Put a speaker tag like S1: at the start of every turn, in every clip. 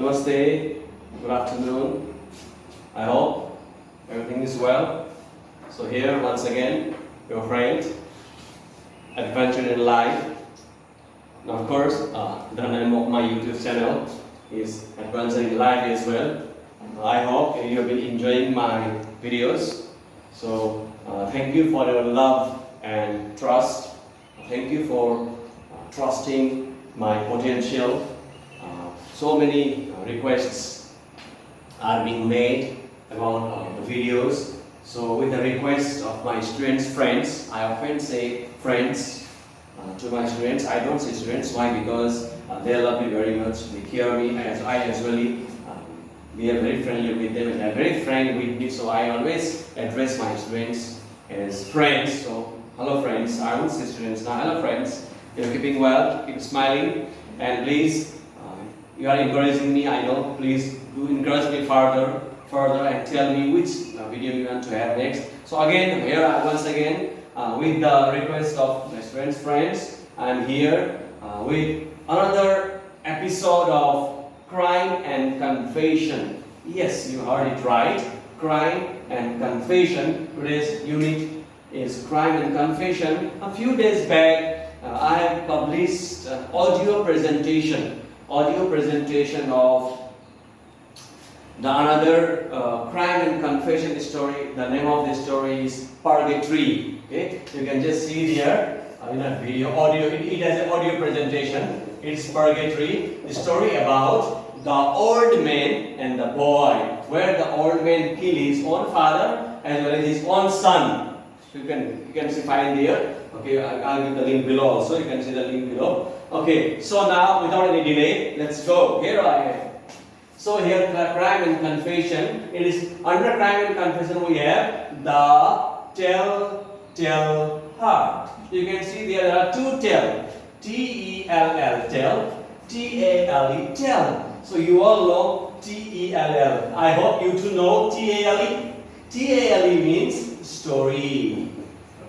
S1: Namaste, good afternoon. I hope everything is well. So here once again, your friend, Adventure in Life. Now of course, the name of my YouTube channel is Adventure in Life as well. I hope you have been enjoying my videos. So thank you for your love and trust. Thank you for trusting my potential. So many requests are being made about the videos. So with the request of my students, friends, I often say friends to my students. I don't say students. Why? Because they love me very much. They care me as I usually we are very friendly with them and they are very frank with me. So I always address my students as friends. So hello friends. I won't say students now. Hello friends. You're keeping well. Keep smiling and please. You are encouraging me, I know. Please do encourage me further and tell me which video you want to have next. So again, here once again with the request of my friends, I am here with another episode of Crime and Confession. Yes, you heard it right. Crime and Confession. Today's unit is Crime and Confession. A few days back, I have published an audio presentation of the another crime and confession story. The name of the story is Purgatory. Okay, you can just see here in a video audio. It has an audio presentation. It's Purgatory. The story about the old man and the boy, where the old man killed his own father as well as his own son. You can see find here. Okay, I'll give the link below also. You can see the link below. Okay, so now without any delay, let's go. Here I am. So here crime and confession. It is under crime and confession we have the telltale heart. You can see there are two tell. T-E-L-L tell. T-A-L-E tell. So you all know T-E-L-L. I hope you too know T-A-L-E. T-A-L-E means story.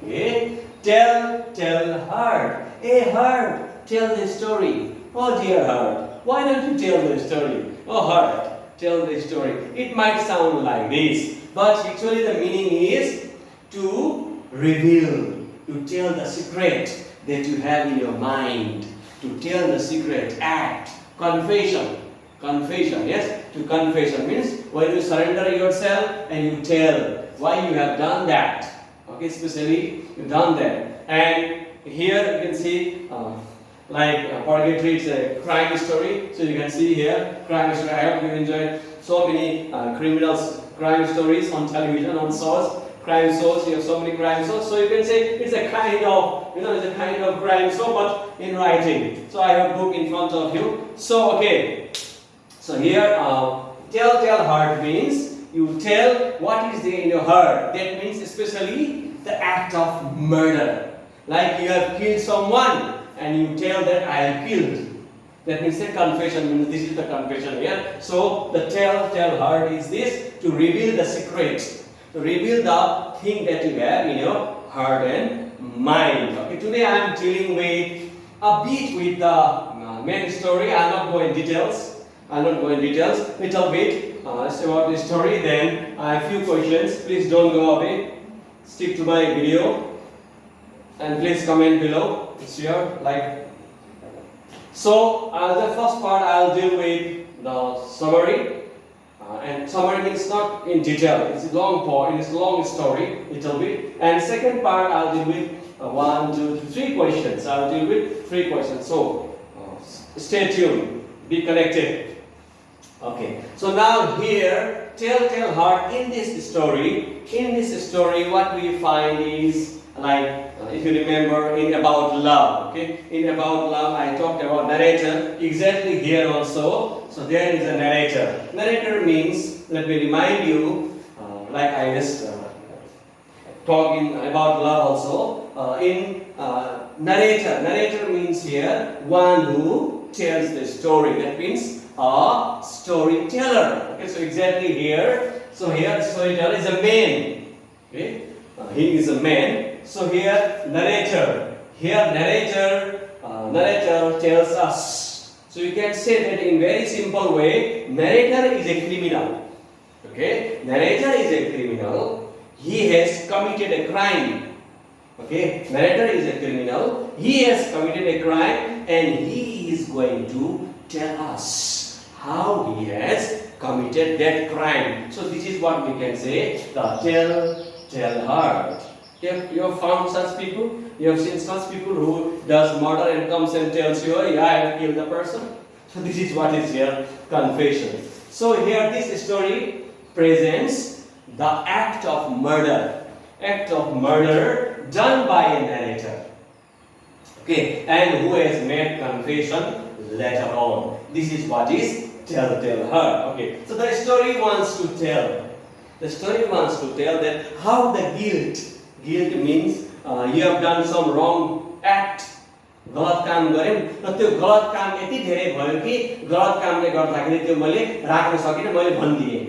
S1: Okay. Tell heart. A heart. Tell the story. Oh dear heart, why don't you tell the story? Oh heart, tell the story. It might sound like this, but actually the meaning is to reveal, to tell the secret that you have in your mind, to tell the secret act. Confession, yes? To confession means when you surrender yourself and you tell why you have done that. Okay, especially you've done that. And here you can see Purgatory is a crime story. So you can see here crime story. I hope you enjoyed so many crime stories on television, on shows, crime shows. You have so many crime shows. So you can say it's a kind of crime show, but in writing. So I have a book in front of you. So okay. So here telltale heart means you tell what is there in your heart. That means especially the act of murder. Like you have killed someone and you tell that I have killed. That means the confession, means this is the confession here. So the telltale heart is this, to reveal the secret, to reveal the thing that you have in your heart and mind. Okay, today I am dealing with a bit with the main story. I will not go in details. Little bit about the story. Then I have few questions. Please don't go away. Stick to my video. And please comment below. It's here. So the first part I'll deal with the summary. And summary means not in detail. It's a long part. It's a long story, little bit. And second part I'll deal with 1, 2, 3 questions. I'll deal with 3 questions. So stay tuned. Be connected. Okay. So now here, telltale heart in this story. In this story, what we find is if you remember in About Love, okay? In About Love, I talked about narrator. Exactly here also. So there is a narrator. Narrator means, let me remind you, like I just talked in About Love also. In narrator, narrator means here one who tells the story. That means a storyteller. Okay, so exactly here. So here the storyteller is a man. Okay, he is a man. So here narrator. Here narrator tells us So you can say that in very simple way, narrator is a criminal. Okay, narrator is a criminal. He has committed a crime. Okay, narrator is a criminal. He has committed a crime, and he is going to tell us how he has committed that crime. So this is what we can say, the tell heard. You have found such people? You have seen such people who does murder and comes and tells you, oh, yeah, I have killed the person. So this is what is here, confession. So here this story presents the act of murder. Act of murder done by a narrator. Okay, and who has made confession later on. This is what is tell heard. Okay, so the story wants to tell. The story wants to tell that how the guilt means you have done some wrong act. गलत काम गरेँ र त्यो गलत काम यति धेरै भयो कि गलत कामले गर्दाखेरि त्यो मैले राख्न सकिनँ, मैले भनिदिएँ.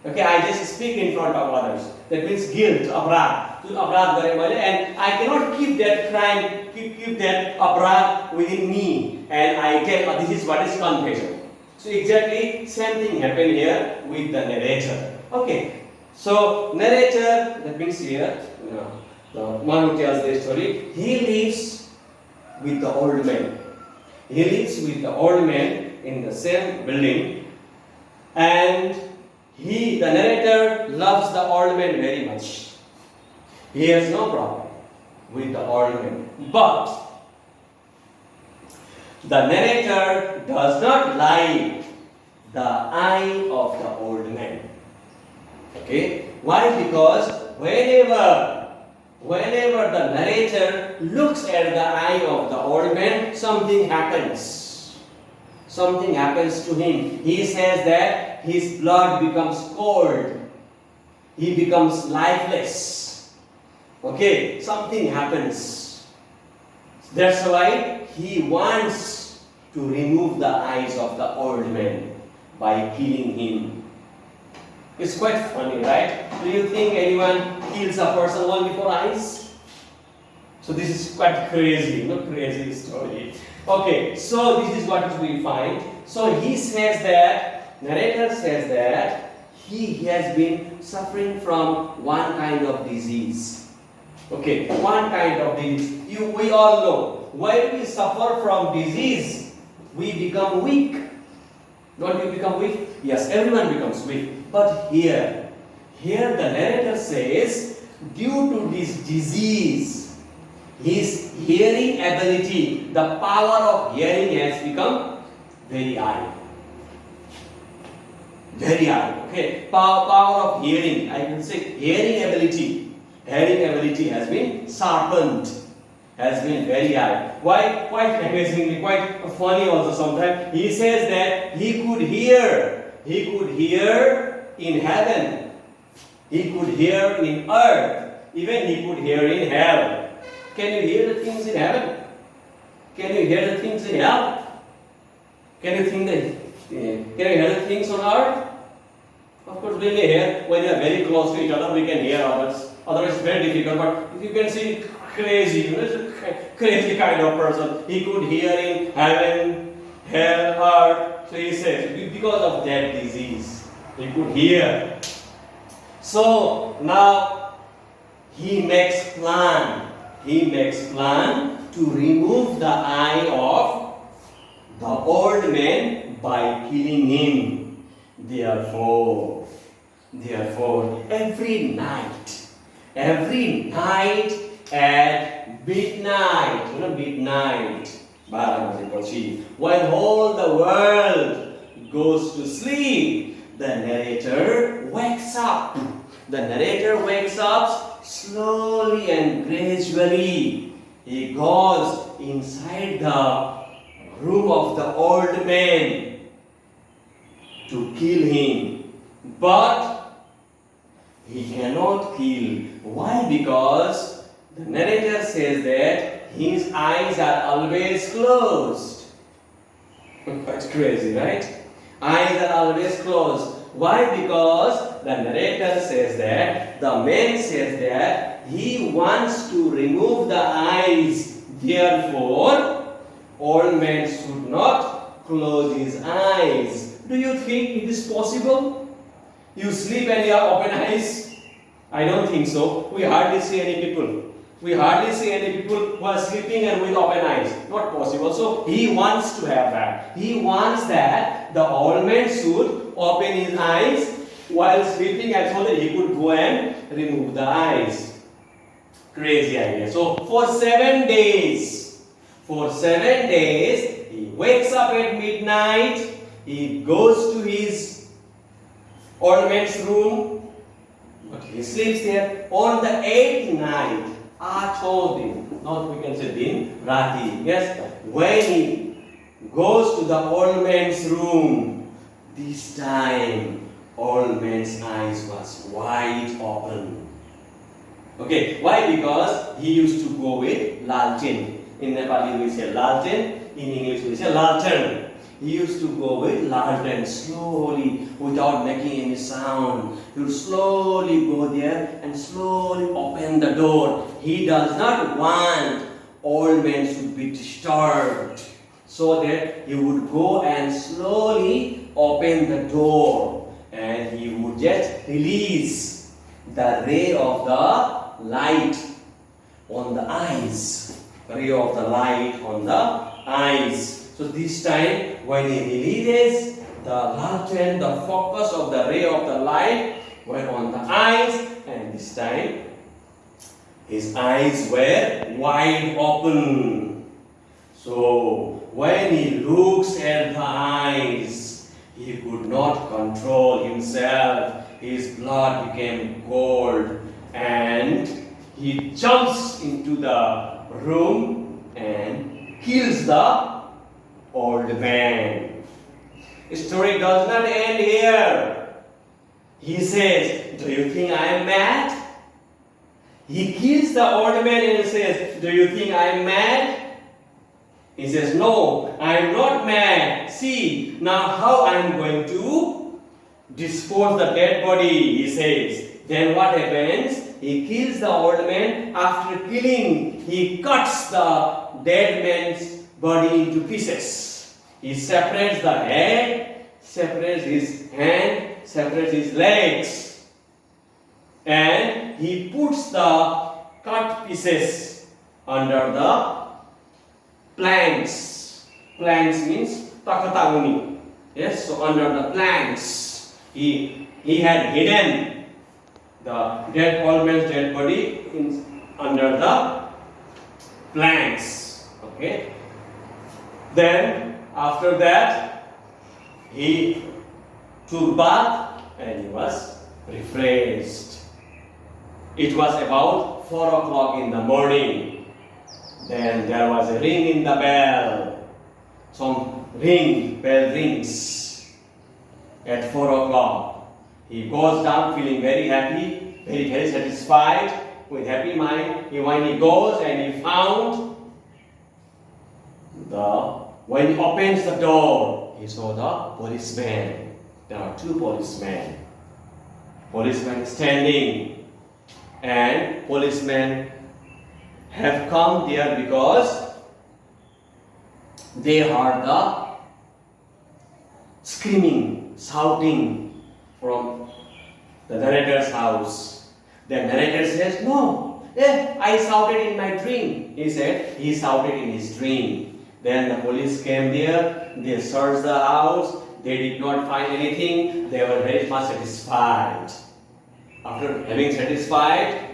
S1: Okay, I just speak in front of others. That means guilt, अपराध. त्यो अपराध गरेँ मैले, and I cannot keep that crime, keep that अपराध within me, and I tell this is what is confession. So exactly same thing happened here with the narrator. Okay, so narrator, that means here, the one who tells the story, he lives with the old man. He lives with the old man in the same building, and the narrator loves the old man very much. He has no problem with the old man. But the narrator does not like the eye of the old man. Okay? Why? Because whenever the narrator looks at the eye of the old man, something happens. Something happens to him. He says that his blood becomes cold. He becomes lifeless. Okay, something happens. That's why he wants to remove the eyes of the old man by killing him. It's quite funny, right? Do you think anyone kills a person only for eyes? So this is quite crazy, crazy story. Okay, so this is what we find. So he says that, narrator says that he has been suffering from one kind of disease. Okay, one kind of disease. We all know, when we suffer from disease, we become weak. Don't you become weak? Yes, everyone becomes weak. But here the narrator says, due to this disease, his hearing ability, the power of hearing has become very high. Very high. Okay, power of hearing, I can say hearing ability has been sharpened, has been very high. Why? Quite amazingly, quite funny also sometimes. He says that he could hear in heaven, he could hear in earth, even he could hear in hell. Can you hear the things in heaven? Can you hear the things in hell? Can you hear the things on earth? Of course, when we hear, when they are very close to each other, we can hear others. Otherwise, it's very difficult. But you can see crazy, crazy kind of person. He could hear in heaven, hell, earth. So he says, because of that disease, he could hear. So now he makes plan to remove the eye of the old man by killing him. Therefore, every night at midnight, when all the world goes to sleep, the narrator wakes up. The narrator wakes up slowly and gradually. He goes inside the room of the old man to kill him. But he cannot kill. Why? Because the narrator says that his eyes are always closed. Quite crazy, right? Eyes are always closed. Why? Because the narrator says that, the man says that he wants to remove the eyes. Therefore, old man should not close his eyes. Do you think it is possible? You sleep and you have open eyes? I don't think so. We hardly see any people. We hardly see any people who are sleeping and with open eyes. Not possible. So he wants to have that. He wants that the old man should open his eyes while sleeping, and so that he could go and remove the eyes. Crazy idea. So for 7 days, he wakes up at midnight. He goes to his old man's room, but he sleeps there. On the 8th night, Atodin, not we can say din, rati. Yes, when he goes to the old man's room, this time old man's eyes was wide open. Okay, why? Because he used to go with lalchen. In Nepali we say lalchen, in English we say lantern. He used to go with lantern slowly, without making any sound. He would slowly go there and slowly open the door. He does not want old men to be disturbed, so that he would go and slowly open the door, and he would just release the ray of the light on the eyes. Ray of the light on the eyes. So this time, when he releases the lantern, the focus of the ray of the light were on the eyes, and this time his eyes were wide open. So when he looks at the eyes, he could not control himself. His blood became cold, and he jumps into the room and kills the old man. The story does not end here. He says, "Do you think I am mad?" He kills the old man and says, "Do you think I am mad?" He says, "No, I am not mad. See, now how I am going to dispose the dead body," he says. Then what happens? He kills the old man. After killing, he cuts the dead man's body into pieces. He separates the head, separates his hand, separates his legs, and he puts the cut pieces under the planks. Planks means takatauni. Yes, so under the planks, he had hidden the dead old man's dead body under the planks. Okay. Then after that, he took bath and he was refreshed. It was about 4 o'clock in the morning. Then there was a ring in the bell. Some bell rings at 4 o'clock. He goes down feeling very happy, very satisfied, with happy mind. When he goes and he found when he opens the door, he saw the policeman. There are 2 policemen. Policemen standing, and policemen have come there because they heard the screaming, shouting from the narrator's house. The narrator says, "No, I shouted in my dream." He said he shouted in his dream. Then the police came there, they searched the house, they did not find anything, they were very much satisfied. After having satisfied,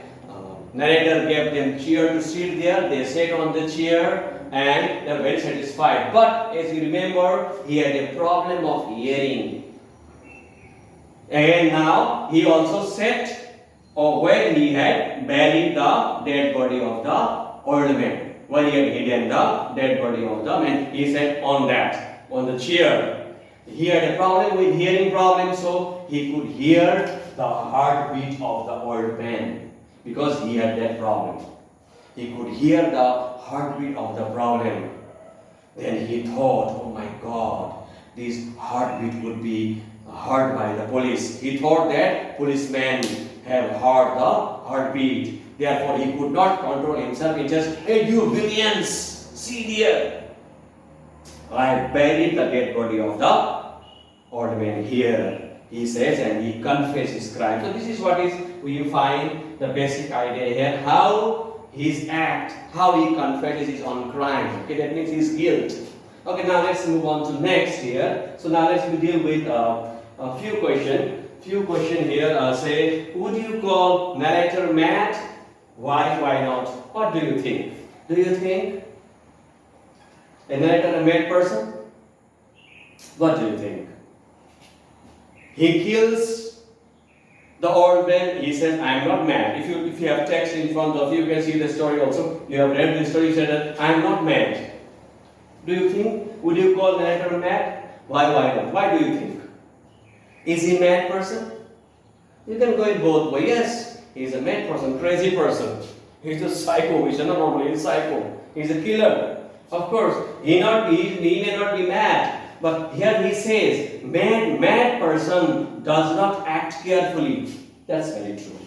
S1: narrator gave them chair to sit there, they sat on the chair and they were very satisfied. But as you remember, he had a problem of hearing. And now he also sat where he had buried the dead body of the old man. Where he had hidden the dead body of the man, he sat on the chair. He had a problem with hearing problem, so he could hear the heartbeat of the old man because he had that problem. He could hear the heartbeat of the problem. Then he thought, "Oh my God, this heartbeat would be heard by the police." He thought that policemen have heard the heartbeat. Therefore, he could not control himself. He just, "Hey, you villains, see there. I buried the dead body of the old man here. He says, and he confessed his crime. So this is what is we find the basic idea here. How his act, how he confesses his own crime. Okay, that means his guilt. Okay, now let's move on to next here. So now let's deal with a few questions. Few question here. Say, would you call narrator mad? Why? Why not? What do you think? Do you think a narrator a mad person? What do you think? He kills the old man. He says, I am not mad. If you have text in front of you, you can see the story also. You have read the story. You said that I am not mad. Do you think? Would you call narrator mad? Why? Why not? Why do you think? Is he a mad person? You can go in both ways. Yes, he is a mad person, crazy person. He's a psycho. He's not only a psycho. He's a killer. Of course, he may not be mad. But here he says, mad person does not act carefully. That's very true.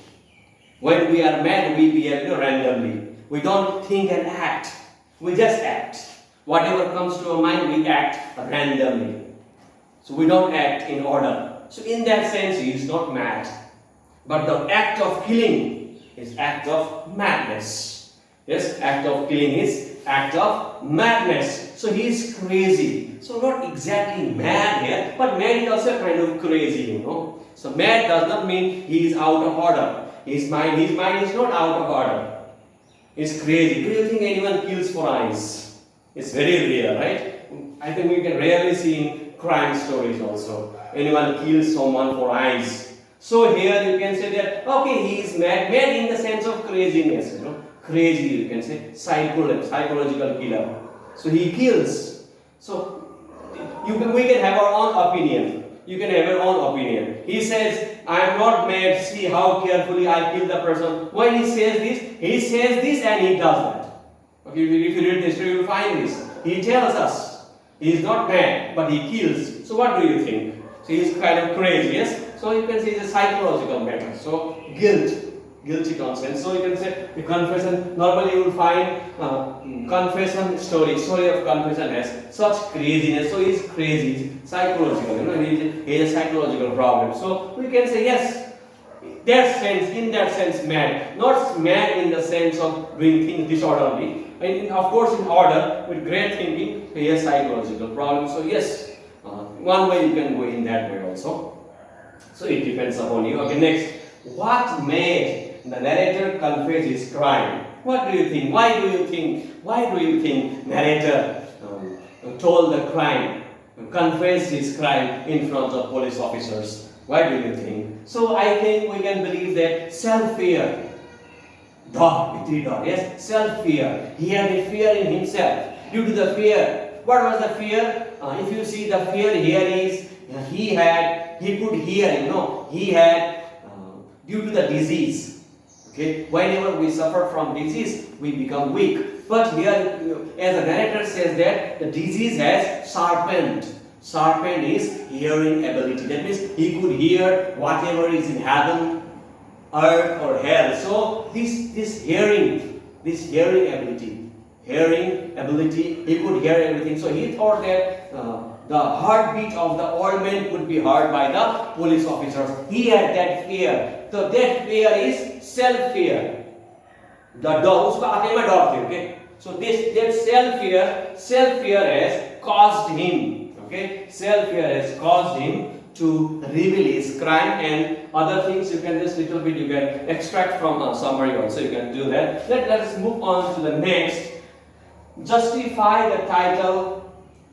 S1: When we are mad, we behave randomly. We don't think and act. We just act. Whatever comes to our mind, we act randomly. So we don't act in order. So in that sense, he is not mad. But the act of killing is act of madness. Yes, act of killing is act of madness. So he is crazy. So not exactly mad here, but mad is also kind of crazy, So mad does not mean he is out of order. His mind is not out of order. He's crazy. Do you think anyone kills for eyes? It's very rare, right? I think we can rarely see in crime stories also. Anyone kills someone for eyes. So here you can say that, okay, he is mad in the sense of craziness, Crazy, you can say, psychological killer. So he kills. So we can have our own opinion. You can have your own opinion. He says, I am not mad, see how carefully I kill the person. When he says this and he does that. Okay, if you read the history, you will find this. He tells us, he is not mad, but he kills. So what do you think? So he is kind of crazy, yes? So you can say it's a psychological matter. So guilty conscience. So you can say the confession, normally you will find confession story of confession has such craziness. So he is crazy, psychological, he has a psychological problem. So we can say yes, in that sense mad. Not mad in the sense of doing things disorderly. Of course in order, with great thinking, he has psychological problem. So yes, one way you can go in that way also. So it depends upon you. Okay, next. What made the narrator confess his crime? What do you think? Why do you think narrator told the crime, confessed his crime in front of police officers? Why do you think? So I think we can believe that self-fear. Yes, self-fear. He had a fear in himself. Due to the fear. What was the fear? If you see the fear here is, he could hear, he had, due to the disease. Okay, whenever we suffer from disease, we become weak. But here, as the narrator says that the disease has sharpened. Sharpened is hearing ability. That means he could hear whatever is in heaven, earth or hell. So this hearing ability, he could hear everything. So he thought that the heartbeat of the old man could be heard by the police officers. He had that fear. So that fear is self-fear. The dog, usko aake mein dog the, okay? So that self-fear has caused him, okay? Self-fear has caused him to reveal his crime, and other things you can just little bit you can extract from a summary also. You can do that. Let's move on to the next. Justify the title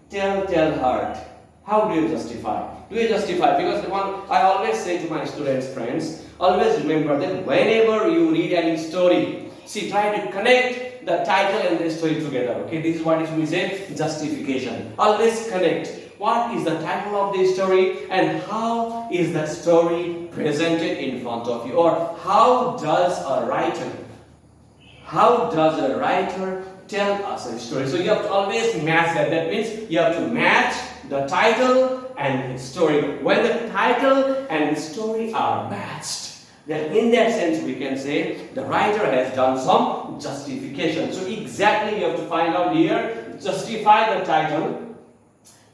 S1: Telltale Heart. How do you justify? Do you justify? Because I always say to my students, friends, always remember that whenever you read any story, try to connect the title and the story together. Okay, this is what we say justification. Always connect. What is the title of the story and how is the story presented in front of you? Or how does a writer tell us a story? So you have to always match that. That means you have to match the title and the story. When the title and the story are matched, then in that sense we can say the writer has done some justification. So exactly you have to find out here, justify the title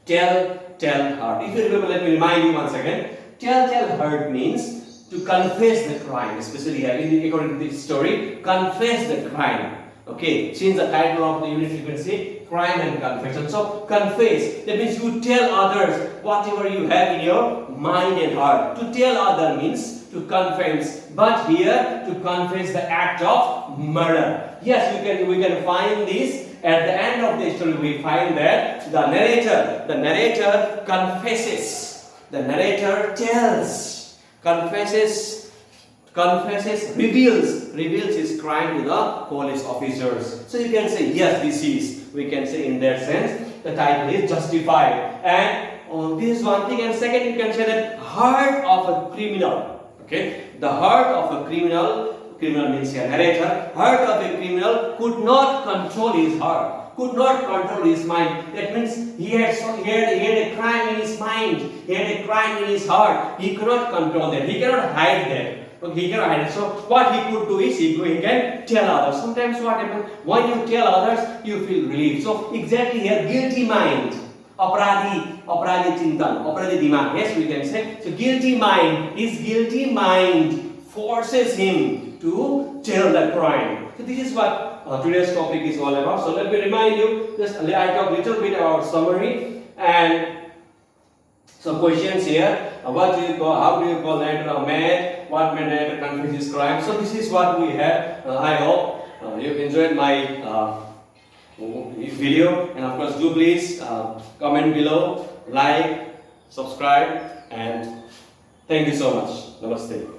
S1: Tell hurt. If you remember, let me remind you once again. Tell hurt means to confess the crime, especially here according to this story, confess the crime. Okay, since the title of the unit frequency, crime and confession. So confess, that means you tell others whatever you have in your mind and heart. To tell other means to confess, but here to confess the act of murder. Yes, we can find this at the end of the story. We find that the narrator confesses. The narrator tells, confesses, reveals his crime to the police officers. So you can say, yes, we can say in that sense, the title is justified. And this is one thing. And second, you can say that heart of a criminal. Okay, the heart of a criminal means here narrator, heart of a criminal could not control his heart, could not control his mind. That means he had a crime in his mind, he had a crime in his heart. He could not control that, he cannot hide that. He cannot hide it. So what he could do is he can tell others. Sometimes what happens, when you tell others, you feel relief. So exactly here, guilty mind, aparadhi chintan, aparadhi dimag. Yes, we can say. So his guilty mind forces him to tell the crime. So this is what today's topic is all about. So let me remind you, I talk a little bit about summary and some questions here. How do you call narrator mad? What made narrator confess his crime? So this is what we have. I hope you enjoyed my video, and of course do please comment below, like, subscribe, and thank you so much. Namaste.